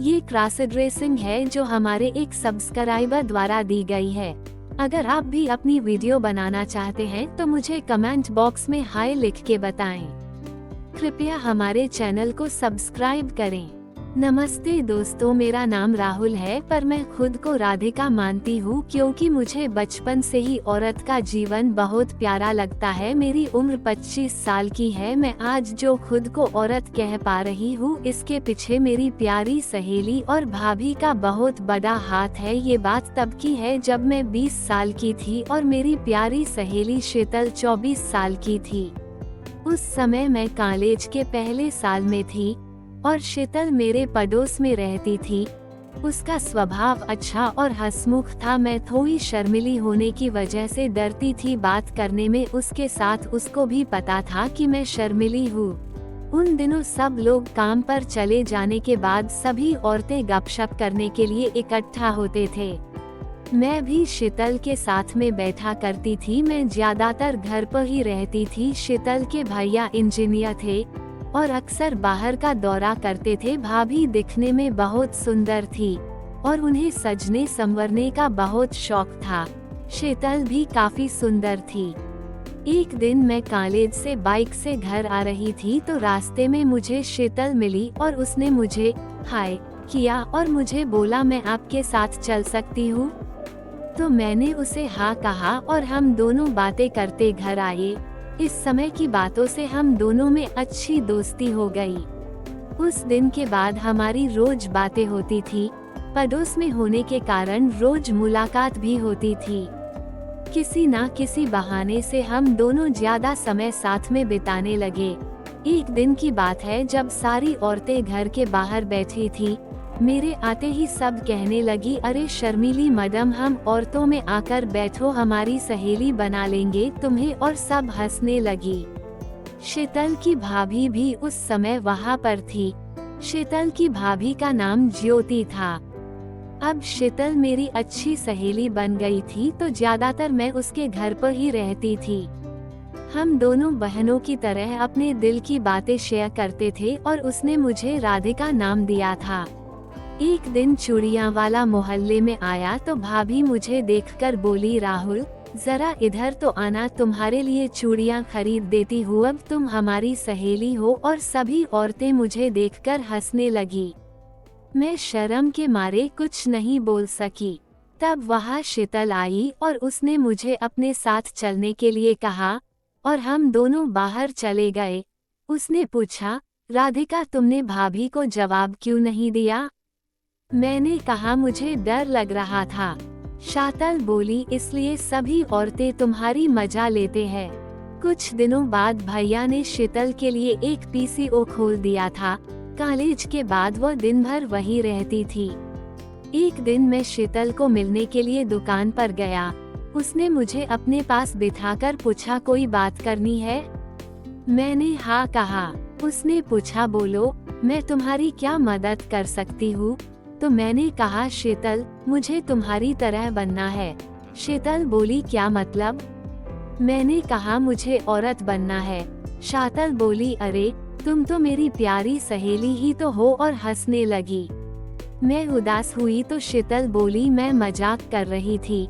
ये cross dressing है जो हमारे एक सब्सक्राइबर द्वारा दी गई है। अगर आप भी अपनी वीडियो बनाना चाहते हैं तो मुझे कमेंट बॉक्स में हाय लिख के बताएं। कृपया हमारे चैनल को सब्सक्राइब करें। नमस्ते दोस्तों, मेरा नाम राहुल है, पर मैं खुद को राधिका मानती हूँ क्योंकि मुझे बचपन से ही औरत का जीवन बहुत प्यारा लगता है। मेरी उम्र 25 साल की है। मैं आज जो खुद को औरत कह पा रही हूँ, इसके पीछे मेरी प्यारी सहेली और भाभी का बहुत बड़ा हाथ है। ये बात तब की है जब मैं 20 साल की थी और मेरी प्यारी सहेली शीतल 24 साल की थी। उस समय मैं कॉलेज के पहले साल में थी और शीतल मेरे पड़ोस में रहती थी। उसका स्वभाव अच्छा और हंसमुख था। मैं थोड़ी शर्मीली होने की वजह से डरती थी बात करने में उसके साथ। उसको भी पता था कि मैं शर्मीली हूँ। उन दिनों सब लोग काम पर चले जाने के बाद सभी औरतें गपशप करने के लिए इकट्ठा होते थे। मैं भी शीतल के साथ में बैठा करती थी। मैं ज्यादातर घर पर ही रहती थी। शीतल के भैया इंजीनियर थे और अक्सर बाहर का दौरा करते थे। भाभी दिखने में बहुत सुंदर थी और उन्हें सजने संवरने का बहुत शौक था। शीतल भी काफी सुंदर थी। एक दिन मैं कॉलेज से बाइक से घर आ रही थी तो रास्ते में मुझे शीतल मिली और उसने मुझे हाय किया और मुझे बोला मैं आपके साथ चल सकती हूँ। तो मैंने उसे हाँ कहा और हम दोनों बातें करते घर आए। इस समय की बातों से हम दोनों में अच्छी दोस्ती हो गई। उस दिन के बाद हमारी रोज बातें होती थी। पड़ोस में होने के कारण रोज मुलाकात भी होती थी। किसी ना किसी बहाने से हम दोनों ज्यादा समय साथ में बिताने लगे। एक दिन की बात है जब सारी औरतें घर के बाहर बैठी थी। मेरे आते ही सब कहने लगी, अरे शर्मीली मैडम, हम औरतों में आकर बैठो, हमारी सहेली बना लेंगे तुम्हें। और सब हंसने लगी। शीतल की भाभी भी उस समय वहाँ पर थी। शीतल की भाभी का नाम ज्योति था। अब शीतल मेरी अच्छी सहेली बन गई थी तो ज्यादातर मैं उसके घर पर ही रहती थी। हम दोनों बहनों की तरह अपने दिल की बातें शेयर करते थे और उसने मुझे राधिका नाम दिया था। एक दिन चूड़ियां वाला मोहल्ले में आया तो भाभी मुझे देखकर बोली, राहुल जरा इधर तो आना, तुम्हारे लिए चूड़ियां खरीद देती हूँ, अब तुम हमारी सहेली हो। और सभी औरतें मुझे देखकर हंसने लगी। मैं शर्म के मारे कुछ नहीं बोल सकी। तब वहाँ शीतल आई और उसने मुझे अपने साथ चलने के लिए कहा और हम दोनों बाहर चले गए। उसने पूछा, राधिका तुमने भाभी को जवाब क्यों नहीं दिया? मैंने कहा मुझे डर लग रहा था। शीतल बोली, इसलिए सभी औरतें तुम्हारी मजा लेते हैं। कुछ दिनों बाद भैया ने शीतल के लिए एक पीसीओ खोल दिया था। कॉलेज के बाद वो दिन भर वहीं रहती थी। एक दिन मैं शीतल को मिलने के लिए दुकान पर गया। उसने मुझे अपने पास बिठाकर पूछा, कोई बात करनी है? मैंने हाँ कहा। उसने पूछा, बोलो मैं तुम्हारी क्या मदद कर सकती हूँ? तो मैंने कहा, शीतल मुझे तुम्हारी तरह बनना है। शीतल बोली, क्या मतलब? मैंने कहा, मुझे औरत बनना है। शीतल बोली, अरे तुम तो मेरी प्यारी सहेली ही तो हो, और हंसने लगी। मैं उदास हुई तो शीतल बोली, मैं मजाक कर रही थी,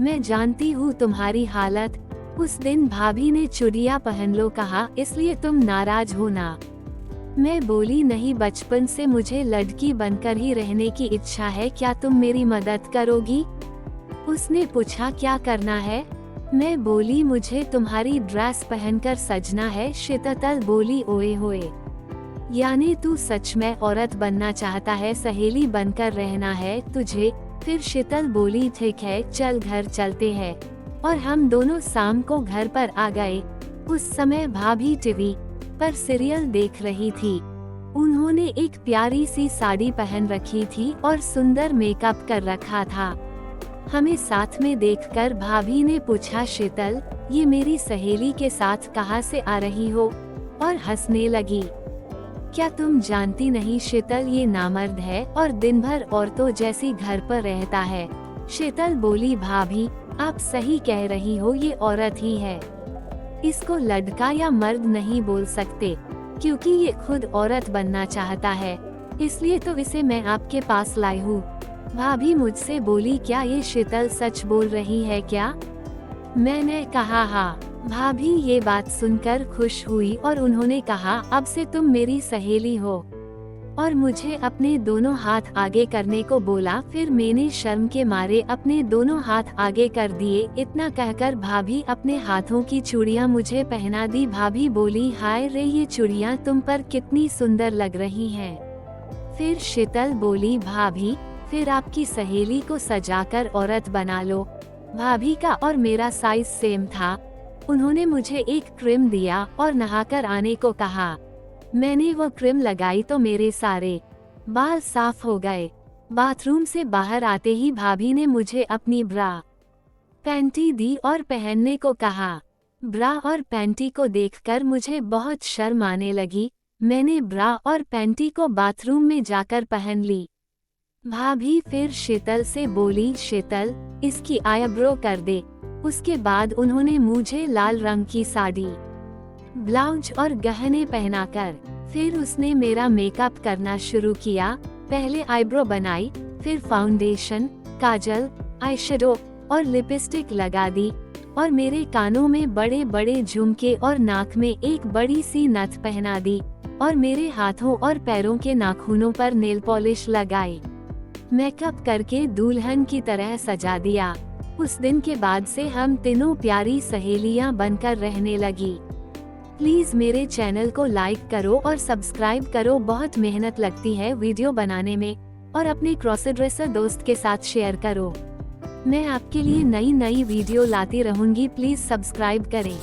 मैं जानती हूँ तुम्हारी हालत। उस दिन भाभी ने चूड़ियां पहन लो कहा, इसलिए तुम नाराज हो ना? मैं बोली, नहीं, बचपन से मुझे लड़की बनकर ही रहने की इच्छा है, क्या तुम मेरी मदद करोगी? उसने पूछा, क्या करना है? मैं बोली, मुझे तुम्हारी ड्रेस पहनकर सजना है। शीतल बोली, ओए होए, यानी तू सच में औरत बनना चाहता है, सहेली बनकर रहना है तुझे? फिर शीतल बोली, ठीक है, चल घर चलते हैं। और हम दोनों शाम को घर पर आ गए। उस समय भाभी टीवी पर सीरियल देख रही थी। उन्होंने एक प्यारी सी साड़ी पहन रखी थी और सुंदर मेकअप कर रखा था। हमें साथ में देखकर भाभी ने पूछा, शीतल ये मेरी सहेली के साथ कहाँ से आ रही हो? और हंसने लगी। क्या तुम जानती नहीं शीतल, ये नामर्द है और दिन भर औरतों जैसी घर पर रहता है। शीतल बोली, भाभी आप सही कह रही हो, ये औरत ही है। इसको लड़का या मर्द नहीं बोल सकते क्योंकि ये खुद औरत बनना चाहता है। इसलिए तो इसे मैं आपके पास लाई हूँ। भाभी मुझसे बोली, क्या ये शीतल सच बोल रही है क्या? मैंने कहा हाँ। भाभी ये बात सुनकर खुश हुई और उन्होंने कहा, अब से तुम मेरी सहेली हो, और मुझे अपने दोनों हाथ आगे करने को बोला। फिर मैंने शर्म के मारे अपने दोनों हाथ आगे कर दिए। इतना कहकर भाभी अपने हाथों की चूड़ियाँ मुझे पहना दी। भाभी बोली, हाय रे, ये चूड़ियाँ तुम पर कितनी सुंदर लग रही हैं। फिर शीतल बोली, भाभी फिर आपकी सहेली को सजाकर औरत बना लो। भाभी का और मेरा साइज सेम था। उन्होंने मुझे एक क्रीम दिया और नहाकर आने को कहा। मैंने वो क्रीम लगाई तो मेरे सारे बाल साफ हो गए। बाथरूम से बाहर आते ही भाभी ने मुझे अपनी ब्रा पैंटी दी और पहनने को कहा। ब्रा और पैंटी को देखकर मुझे बहुत शर्म आने लगी। मैंने ब्रा और पैंटी को बाथरूम में जाकर पहन ली। भाभी फिर शीतल से बोली, शीतल इसकी आईब्रो कर दे। उसके बाद उन्होंने मुझे लाल रंग की साड़ी, ब्लाउज और गहने पहनाकर फिर उसने मेरा मेकअप करना शुरू किया। पहले आईब्रो बनाई, फिर फाउंडेशन, काजल, आईशैडो और लिपस्टिक लगा दी, और मेरे कानों में बड़े बड़े झुमके और नाक में एक बड़ी सी नथ पहना दी, और मेरे हाथों और पैरों के नाखूनों पर नेल पॉलिश लगाई। मेकअप करके दुल्हन की तरह सजा दिया। उस दिन के बाद से हम तीनों प्यारी सहेलियां बनकर रहने लगी। प्लीज मेरे चैनल को लाइक करो और सब्सक्राइब करो। बहुत मेहनत लगती है वीडियो बनाने में, और अपने क्रॉस ड्रेसर दोस्त के साथ शेयर करो। मैं आपके लिए नई वीडियो लाती रहूंगी। प्लीज सब्सक्राइब करें।